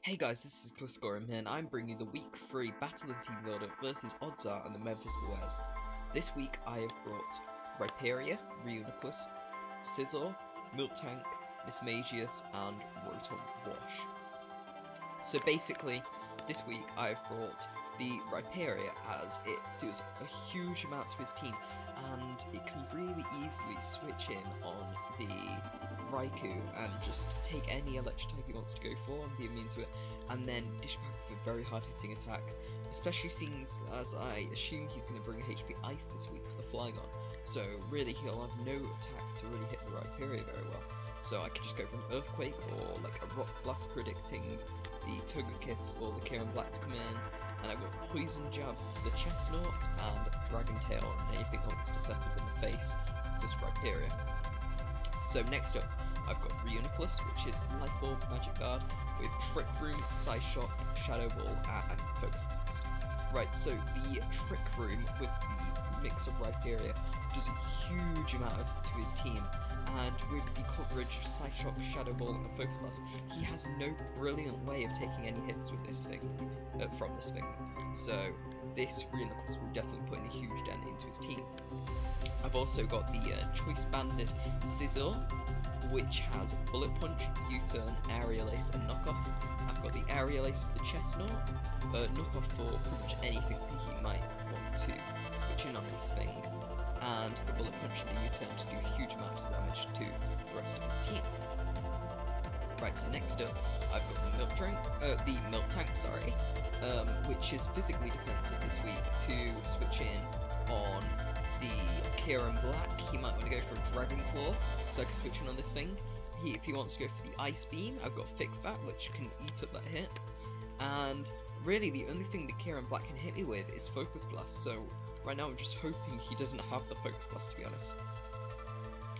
Hey guys, this is Gliscorium here, and I'm bringing you the week 3 Battle and Team Builder versus Odds Are and the Memphis Bewears. This week I have brought Rhyperia, Reuniclus, Scizor, Miltank, Mismagius, and Rotom Wash. So basically, this week I've brought the Rhyperia as it does a huge amount to his team, and it can really easily switch in on the Raikou and just take any electric type he wants to go for and be immune to it, and then dish back with a very hard hitting attack, especially since as I assume he's going to bring HP Ice this week for the Flygon, so really he'll have no attack to really hit the Rhyperia very well. So I could just go from Earthquake or like a Rock Blast predicting the Togekiss or the Kieran Black to come in, and I've got Poison Jab for the Chestnut and Dragon Tail and anything that wants to set up in the face of this Rhyperia. So next up, I've got Reuniclus, which is Life Orb, Magic Guard, with Trick Room, Psyshock, Shadow Ball, and Focus Blast. Right, so the Trick Room with the mix of Rhyperia does a huge amount to his team, and with the coverage of Psyshock, Shadow Ball, and Focus Blast, he has no brilliant way of taking any hits with this thing, from this thing. So this Reuniclus will definitely put in a huge dent into his team. I've also got the Choice Banded Scizor, which has Bullet Punch, U-Turn, Aerial Ace, and Knockoff. I've got the Aerial Ace for the Chestnut, Knockoff for pretty much anything that he might want to switch in on his thing, and the Bullet Punch and the U-Turn to do a huge amount of damage to the rest of his team. Right, so next up, I've got the Miltank, which is physically defensive this week to switch in on the Kieran Black. He might want to go for a Dragon Claw, so I can switch in on this thing. If he wants to go for the Ice Beam, I've got Thick Fat, which can eat up that hit. And really, the only thing that Kieran Black can hit me with is Focus Blast, so right now I'm just hoping he doesn't have the Focus Blast, to be honest.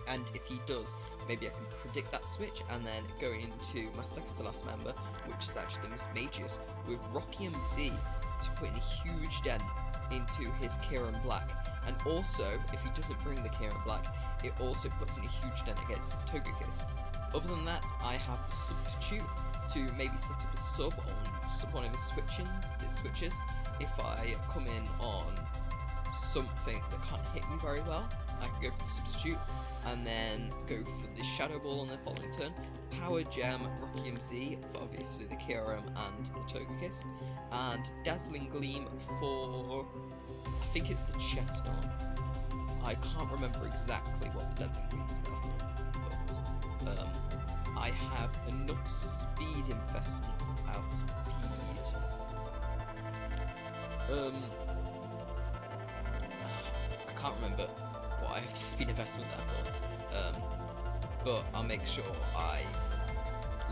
And if he does, maybe I can predict that switch and then go into my second to last member, which is actually the Mismagius, with Rocky MC to put in a huge dent into his Kieran Black. And also, if he doesn't bring the Kieran Black, it also puts in a huge dent against his Togekiss. Other than that, I have the Substitute to maybe set up a sub on one of his switches. If I come in on something that can't hit me very well, I can go for the Substitute, and then go for the Shadow Ball on the following turn, Power Gem, Rocky MC for obviously the Kyurem and the Togekiss, and Dazzling Gleam for, I think it's the Chestnut. I can't remember exactly what the Dazzling Gleam is there for, but I have enough speed investment to outspeed. I can't remember what I have the speed investment there for, but I'll make sure I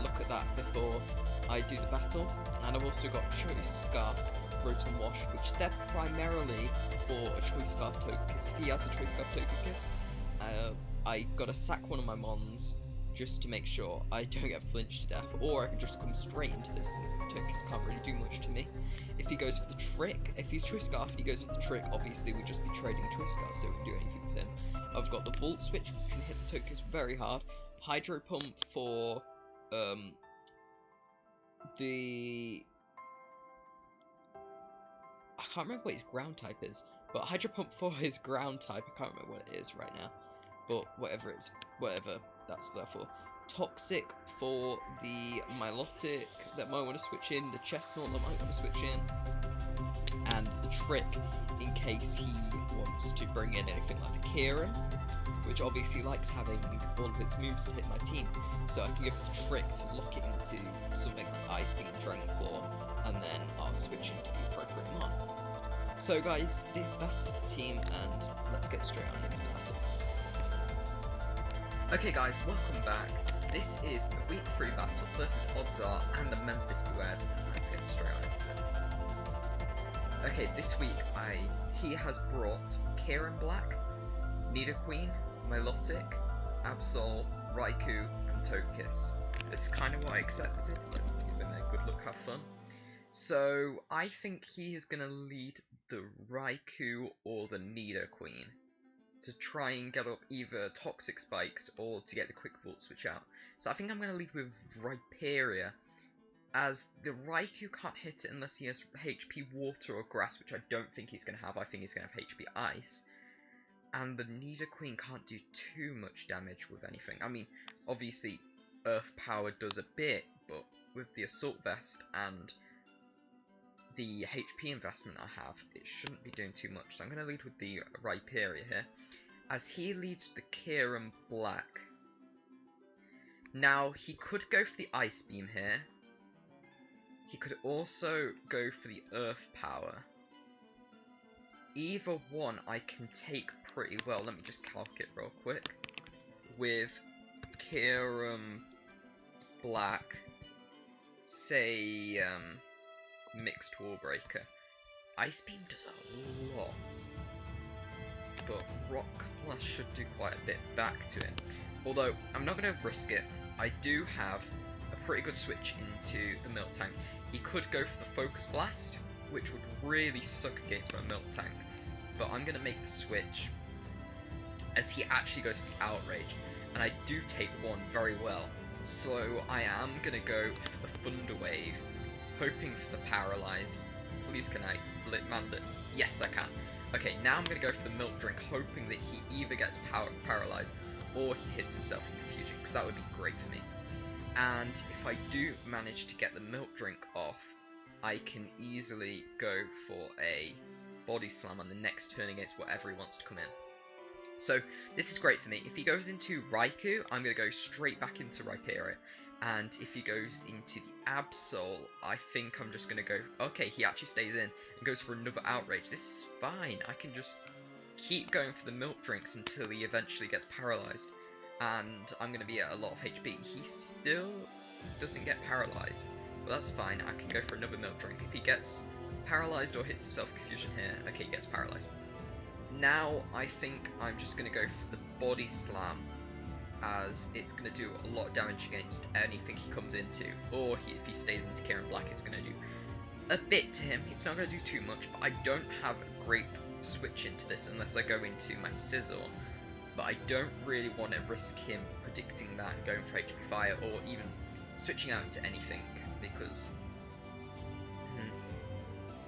look at that before I do the battle. And I've also got Choice Scarf, Rotom Wash, which is there primarily for a Choice Scarf Togekiss. He has a Choice Scarf Togekiss. I gotta sack one of my Mons just to make sure I don't get flinched to death, or I can just come straight into this since the Togekiss can't really do much to me. If he goes for the Trick, if he's Choice Scarf, he goes for the Trick, obviously we'd just be trading Choice Scarf so we can do anything with him. I've got the Volt Switch, which can hit the Togekiss very hard, Hydro Pump for the... I can't remember what his ground type is, but Hydro Pump for his ground type, I can't remember what it is right now, but whatever that's there for. Toxic for the Milo-Ticking that might want to switch in, the Chestnut that might want to switch in, and the Trick in case he wants to bring in anything like the Kieran, which obviously likes having all of its moves to hit my team, so I can give the Trick to lock it into something like Ice Beam, Dragon Claw, and then I'll switch into the appropriate mon. So guys, that's the team, and let's get straight on into the battle. Okay guys, welcome back. This is the week 3 battle versus Odds Are and the Memphis Bewears. Let's get straight on into it. Okay, this week he has brought Kieran Black, Nidoqueen, Milo-Ticking, Absol, Raikou, and Togekiss. This is kind of what I expected. Let me give him a good look, have fun. So I think he is going to lead the Raikou or the Nidoqueen to try and get up either Toxic Spikes or to get the Quick Volt switch out. So I think I'm going to lead with Rhyperia as the Raikou can't hit it unless he has HP Water or Grass, which I don't think he's going to have. I think he's going to have HP Ice. And the Nidoqueen can't do too much damage with anything. I mean, obviously, Earth Power does a bit, but with the Assault Vest and the HP investment I have, it shouldn't be doing too much. So I'm going to lead with the Rhyperior here, as he leads with the Kyurem Black. Now, he could go for the Ice Beam here. He could also go for the Earth Power. Either one I can take pretty well. Let me just calc it real quick. With Kyurem Black, say, Mixed Wall Breaker. Ice Beam does a lot. But Rock Blast should do quite a bit back to him. Although, I'm not going to risk it. I do have a pretty good switch into the Miltank. He could go for the Focus Blast, which would really suck against my Miltank. But I'm going to make the switch, as he actually goes for the Outrage. And I do take one very well. So I am going to go for the Thunder Wave, hoping for the Paralyze. Please can I Blitmand it? Yes, I can. Okay, now I'm going to go for the Milk Drink, hoping that he either gets Paralyzed or he hits himself in Confusion, because that would be great for me. And if I do manage to get the Milk Drink off, I can easily go for a Body Slam on the next turn against whatever he wants to come in. So this is great for me. If he goes into Raikou, I'm going to go straight back into Rhyperior. And if he goes into the Absol, I think I'm just going to go... Okay, he actually stays in and goes for another Outrage. This is fine. I can just keep going for the Milk Drinks until he eventually gets Paralyzed. And I'm going to be at a lot of HP. He still doesn't get Paralyzed. But that's fine. I can go for another Milk Drink. If he gets Paralyzed or hits himself Confusion here, okay, he gets Paralyzed. Now I think I'm just going to go for the Body Slam, as it's going to do a lot of damage against anything he comes into. Or if he stays into Kyurem Black, it's going to do a bit to him. It's not going to do too much, but I don't have a great switch into this unless I go into my Scizor. But I don't really want to risk him predicting that and going for HP Fire, or even switching out into anything, because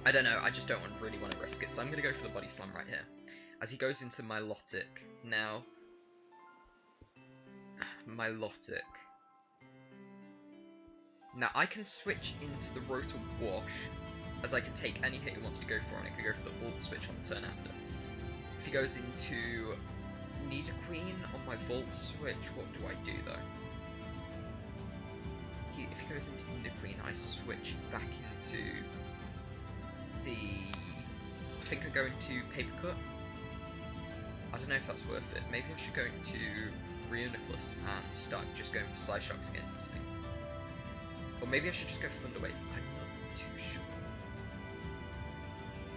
I don't know, I just don't really want to risk it. So I'm going to go for the Body Slam right here, as he goes into Milo-Ticking. Now, Milo-Ticking. Now I can switch into the Rotom Wash, as I can take any hit he wants to go for, and I can go for the Volt Switch on the turn after. If he goes into Nidoqueen on my Volt Switch, what do I do though? If he goes into Nidoqueen, I switch back into the... I think I go into Paper Cut. I don't know if that's worth it. Maybe I should go into Reuniclus and start just going for Psyshocks against this thing. Or maybe I should just go for Thunder Wave. I'm not too sure.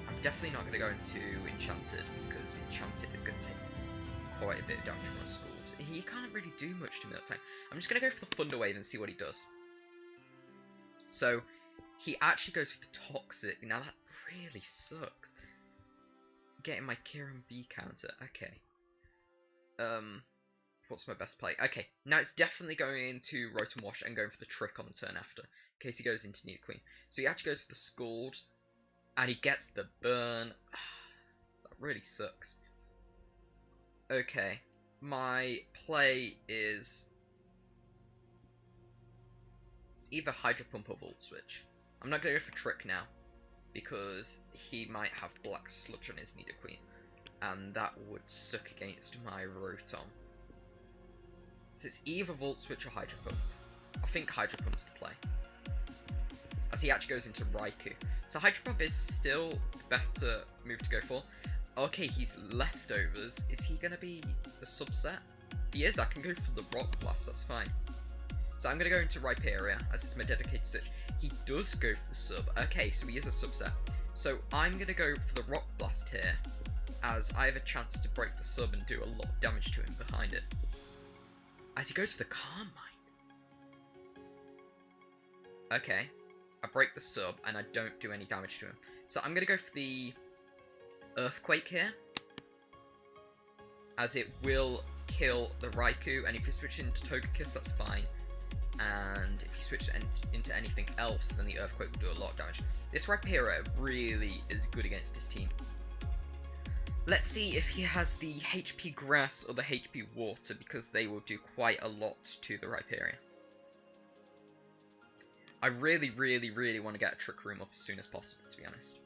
I'm definitely not going to go into Enchanted, because Enchanted is going to take quite a bit of damage from my schools. He can't really do much to Miltank. I'm just going to go for the Thunder Wave and see what he does. So, he actually goes for the Toxic. Now that really sucks. Getting my Kyurem B counter. Okay. What's my best play? Okay, now it's definitely going into Rotom Wash and going for the Trick on the turn after, in case he goes into Nidoqueen. So he actually goes for the Scald, and he gets the Burn. That really sucks. Okay, my play is... it's either Hydro Pump or Volt Switch. I'm not going to go for Trick now, because he might have Black Sludge on his Nidoqueen, and that would suck against my Rotom. So it's either Volt Switch or Hydro Pump. I think Hydro Pump's the play, as he actually goes into Raikou. So Hydro Pump is still the better move to go for. Okay, he's Leftovers. Is he going to be the subset? If he is, I can go for the Rock Blast, that's fine. So I'm going to go into Rhyperior, as it's my dedicated switch. He does go for the sub. Okay, so he is a subset. So I'm going to go for the Rock Blast here, as I have a chance to break the sub and do a lot of damage to him behind it. As he goes for the Calm Mind. Okay, I break the sub and I don't do any damage to him. So I'm going to go for the Earthquake here, as it will kill the Raikou, and if you switch into Togekiss, that's fine. and if you switch into anything else, then the Earthquake will do a lot of damage. This Rhyperior really is good against his team. Let's see if he has the HP Grass or the HP Water, because they will do quite a lot to the Rhyperior. I really want to get a Trick Room up as soon as possible, to be honest.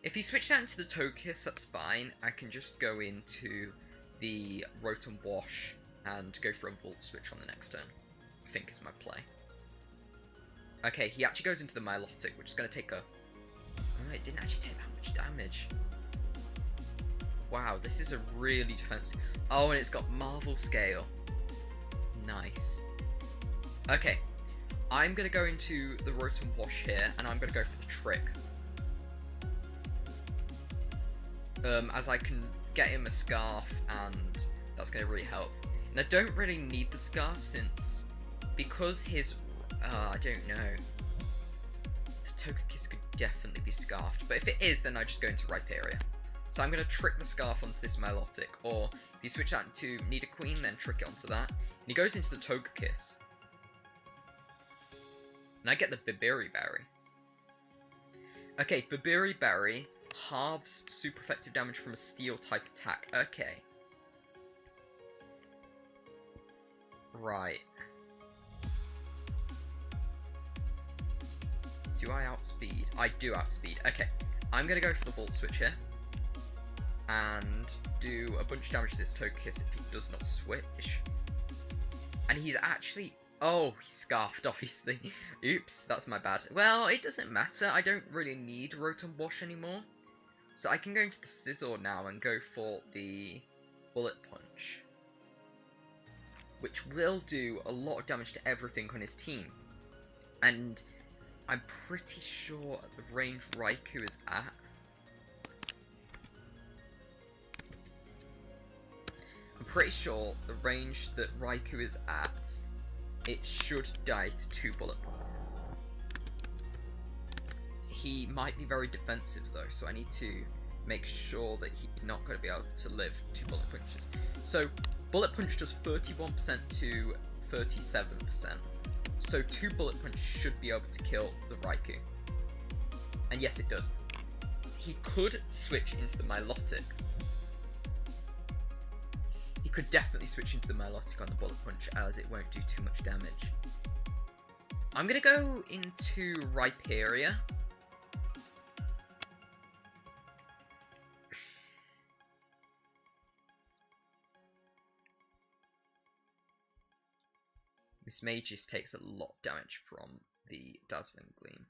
If you switch that into the Togekiss, that's fine. I can just go into the Rotom Wash and go for a Volt Switch on the next turn, I think is my play. Okay, he actually goes into the Milo-Ticking, which is going to take a... Oh, it didn't actually take that much damage. Wow, this is a really defensive... Oh, and it's got Marvel Scale. Nice. Okay, I'm going to go into the Rotom Wash here, and I'm going to go for the Trick. As I can get him a Scarf, and that's going to really help. And I don't really need the Scarf, since... Because his... I don't know. The Togekiss could definitely be Scarfed, but if it is, then I just go into Rhyperior. So I'm going to trick the Scarf onto this Milo-Ticking, or if you switch that to Nidoqueen, then trick it onto that. And he goes into the Togekiss. And I get the Berry Berry. Okay, Berry Berry halves super effective damage from a Steel type attack. Okay. Right. Do I outspeed? I do outspeed. Okay. I'm going to go for the Volt Switch here. And do a bunch of damage to this Togekiss if he does not switch. And he's actually... Oh, he's Scarfed, obviously. Oops, that's my bad. Well, it doesn't matter. I don't really need Rotom Wash anymore. So I can go into the Scizor now and go for the Bullet Punch. Which will do a lot of damage to everything on his team. And I'm pretty sure the range Raikou is at. I'm pretty sure the range that Raikou is at, it should die to 2 bullet punches. He might be very defensive though, so I need to make sure that he's not going to be able to live 2 bullet punches. So bullet punch does 31% to 37%. So 2 bullet punch should be able to kill the Raikou. And yes, it does. He could switch into the Milo-Ticking. He could definitely switch into the Milo-Ticking on the bullet punch, as it won't do too much damage. I'm going to go into Rhyperior. Mismagius takes a lot of damage from the Dazzling Gleam.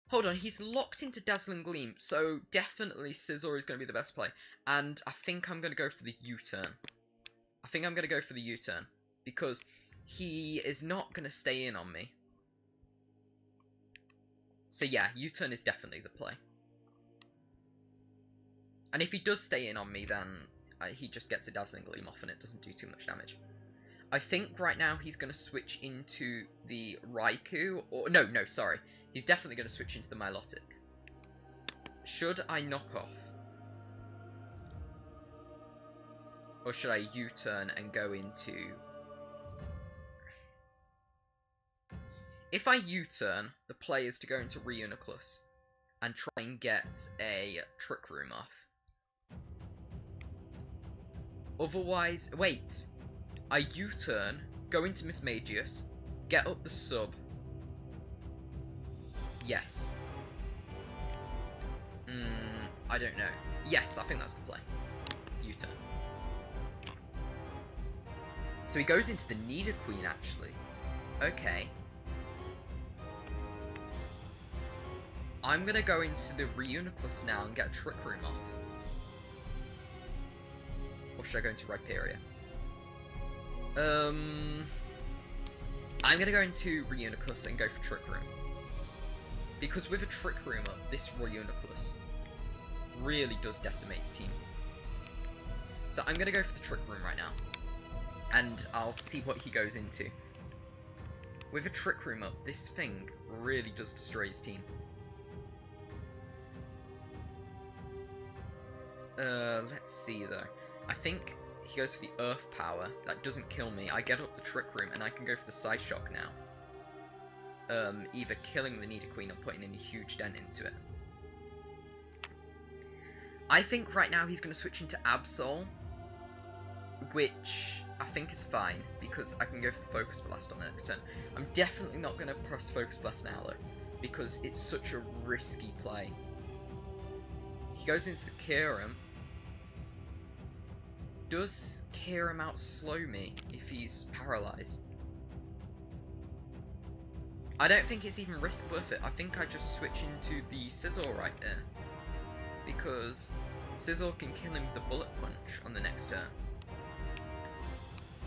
Hold on, he's locked into Dazzling Gleam, so definitely Scizor is going to be the best play. And I think I'm going to go for the U-turn. I think I'm going to go for the U-turn, because he is not going to stay in on me. So yeah, U-turn is definitely the play. And if he does stay in on me, then he just gets a Dazzling Gleam off and it doesn't do too much damage. I think right now he's going to switch into the Raikou, or no, sorry. He's definitely going to switch into the Milo-Ticking. Should I knock off? Or should I U-turn and go into... If I U-turn, the play is to go into Reuniclus and try and get a Trick Room off. Otherwise, wait. I U-turn, go into Mismagius, get up the sub. Yes. I don't know. Yes, I think that's the play. U-turn. So he goes into the Nidoqueen, actually. Okay. I'm gonna go into the Reuniclus now and get a Trick Room off. Or should I go into Rhyperior? I'm gonna go into Reuniclus and go for Trick Room. Because with a Trick Room up, this Reuniclus really does decimate his team. So I'm gonna go for the Trick Room right now. And I'll see what he goes into. With a Trick Room up, this thing really does destroy his team. Let's see though. I think he goes for the Earth Power. That doesn't kill me. I get up the Trick Room, and I can go for the Side Shock now. Either killing the Nidoqueen or putting in a huge dent into it. I think right now he's going to switch into Absol, which I think is fine, because I can go for the Focus Blast on the next turn. I'm definitely not going to press Focus Blast now, though, because it's such a risky play. He goes into the Kyurem. Does Kyurem outslow me if he's paralyzed? I don't think it's even worth it. I think I just switch into the Scizor right there, because Scizor can kill him with the Bullet Punch on the next turn.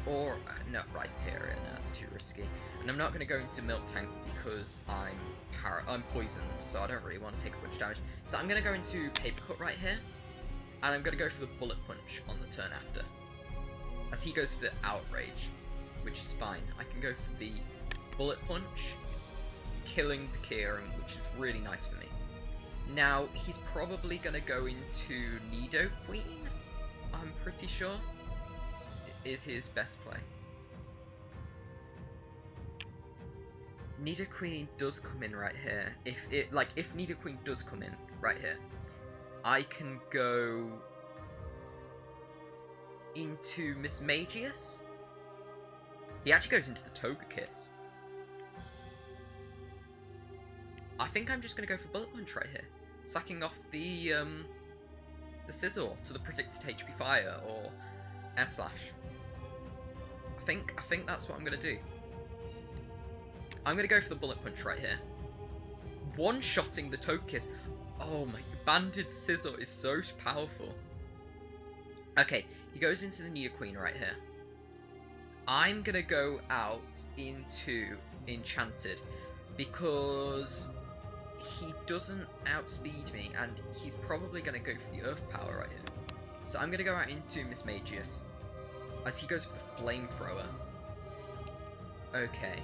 Or, no, Rhyperior, no, that's too risky. And I'm not going to go into Milk Tank because I'm poisoned, so I don't really want to take a bunch of damage. So I'm going to go into Paper Cut right here, and I'm going to go for the Bullet Punch on the turn after. As he goes for the Outrage, which is fine. I can go for the Bullet Punch, killing the Kyurem, which is really nice for me. Now, he's probably going to go into Nidoqueen, I'm pretty sure, is his best play. Nidoqueen does come in right here. If Nidoqueen does come in right here, I can go into Mismagius. He actually goes into the Togekiss. I think I'm just going to go for Bullet Punch right here, sacking off the Scizor to the predicted HP Fire or Air Slash. I think that's what I'm going to do. I'm going to go for the Bullet Punch right here. One-shotting the Togekiss. Oh my, Banded Scizor is so powerful. Okay, he goes into the Nidoqueen right here. I'm going to go out into Enchanted because he doesn't outspeed me, and he's probably going to go for the Earth Power right here. So I'm going to go out into Mismagius, as he goes for the Flamethrower. Okay.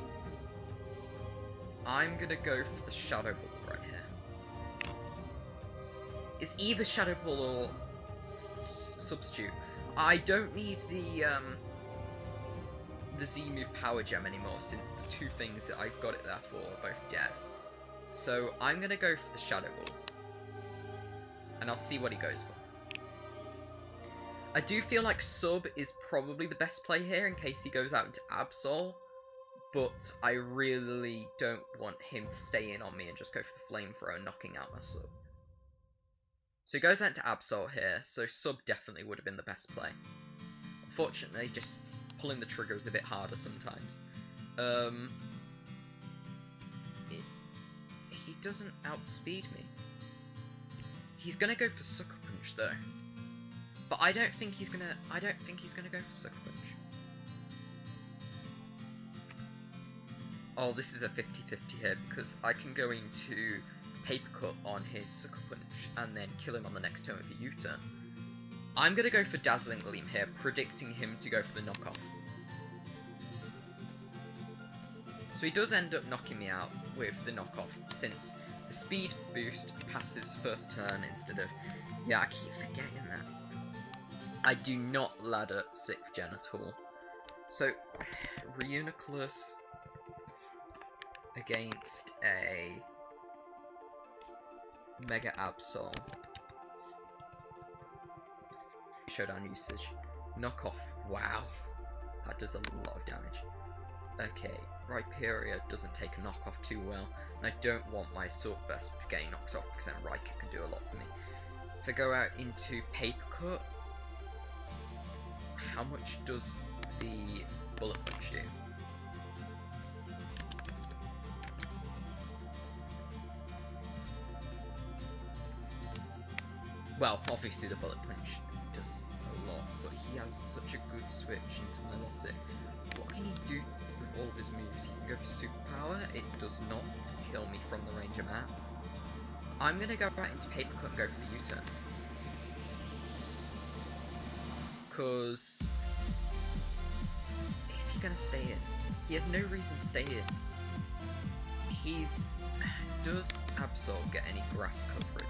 I'm going to go for the Shadow Ball right here. It's either Shadow Ball or Substitute. I don't need the Z-Move Power Gem anymore, since the two things that I've got it there for are both dead. So I'm going to go for the Shadow Ball, and I'll see what he goes for. I do feel like Sub is probably the best play here in case he goes out into Absol, but I really don't want him to stay in on me and just go for the Flamethrower, knocking out my Sub. So he goes out into Absol here, so Sub definitely would have been the best play. Unfortunately, just pulling the trigger is a bit harder sometimes. He doesn't outspeed me. He's gonna go for Sucker Punch though. But I don't think he's gonna go for Sucker Punch. Oh, this is a 50-50 here, because I can go into Paper Cut on his Sucker Punch and then kill him on the next turn with a U-turn. I'm gonna go for Dazzling Gleam here, predicting him to go for the knockoff. So he does end up knocking me out with the knockoff, since the speed boost passes first turn instead of... Yeah, I keep forgetting that. I do not ladder 6th gen at all. So, Reuniclus against a Mega Absol. Showdown usage. Knockoff, wow. That does a lot of damage. Okay, Rhyperior doesn't take a knockoff too well, and I don't want my Assault Vest getting knocked off, because then Rhyker can do a lot to me. If I go out into Paper Cut, how much does the Bullet Punch do? Well, obviously the Bullet Punch does a lot, but he has such a good switch into Milo-Ticking. What can he do with all of his moves? He can go for Superpower. It does not kill me from the range I'm at. I'm going to go right into Paper Cut and go for the U-turn. Because... is he going to stay in? He has no reason to stay in. Does Absol get any grass coverage?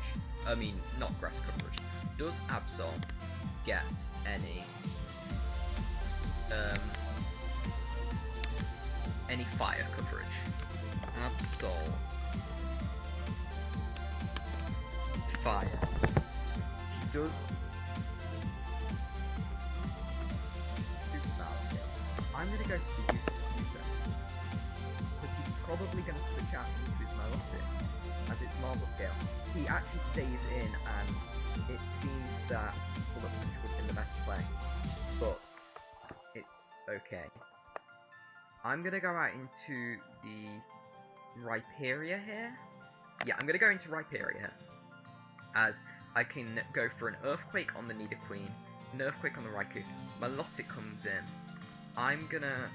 I mean, not grass coverage. Does Absol get any fire coverage. Absol fire. He does super battle skill. I'm gonna go for the user because he's probably gonna switch out into his Milo-Ticking as it's marble scale. He actually stays in, and it seems that Bullet Punch would have been the best play, but it's okay. I'm gonna go out into the Rhyperior here. Yeah, I'm gonna go into Rhyperior, as I can go for an Earthquake on the Nidoqueen, an Earthquake on the Raikou. Milo-Ticking comes in. I'm gonna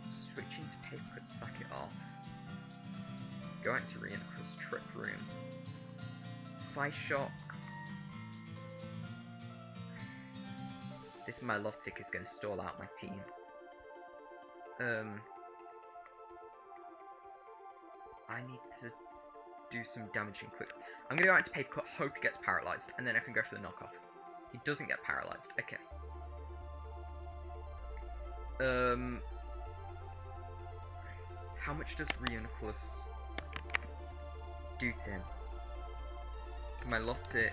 switch into Paper Cut, sack it off. Go into Reuniclus, Trick Room. Psyshock. This Milo-Ticking is going to stall out my team. I need to do some damaging quickly. I'm going to go out to Paper Cut, hope he gets paralysed, and then I can go for the knockoff. He doesn't get paralysed. Okay. How much does Reuniclus do to him? Milo-Ticking.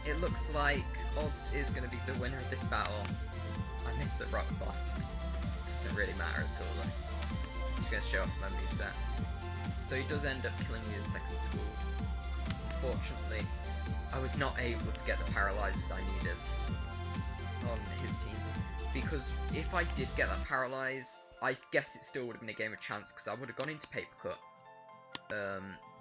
It looks like Odds is going to be the winner of this battle. I miss a Rock Blast. Doesn't really matter at all though. Just going to show off my moveset. So he does end up killing me in the second school. Unfortunately, I was not able to get the paralyzers I needed on his team. Because if I did get that paralyze, I guess it still would have been a game of chance, because I would have gone into Paper Cut.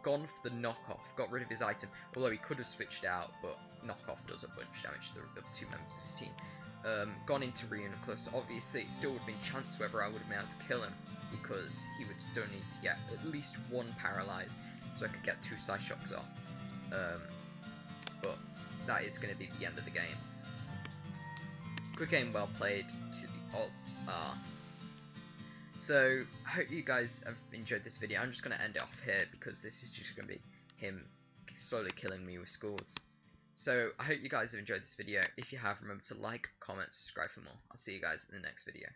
Gone for the knockoff, got rid of his item, although he could have switched out, but knockoff does a bunch of damage to the two members of his team. Gone into Reuniclus, obviously it still would have been chance whether I would have been able to kill him, because he would still need to get at least one paralyze, so I could get two Psyshocks off. But that is going to be the end of the game. Good game, well played, to the odds are. So, I hope you guys have enjoyed this video. I'm just going to end it off here because this is just going to be him slowly killing me with scores. So, I hope you guys have enjoyed this video. If you have, remember to like, comment, subscribe for more. I'll see you guys in the next video.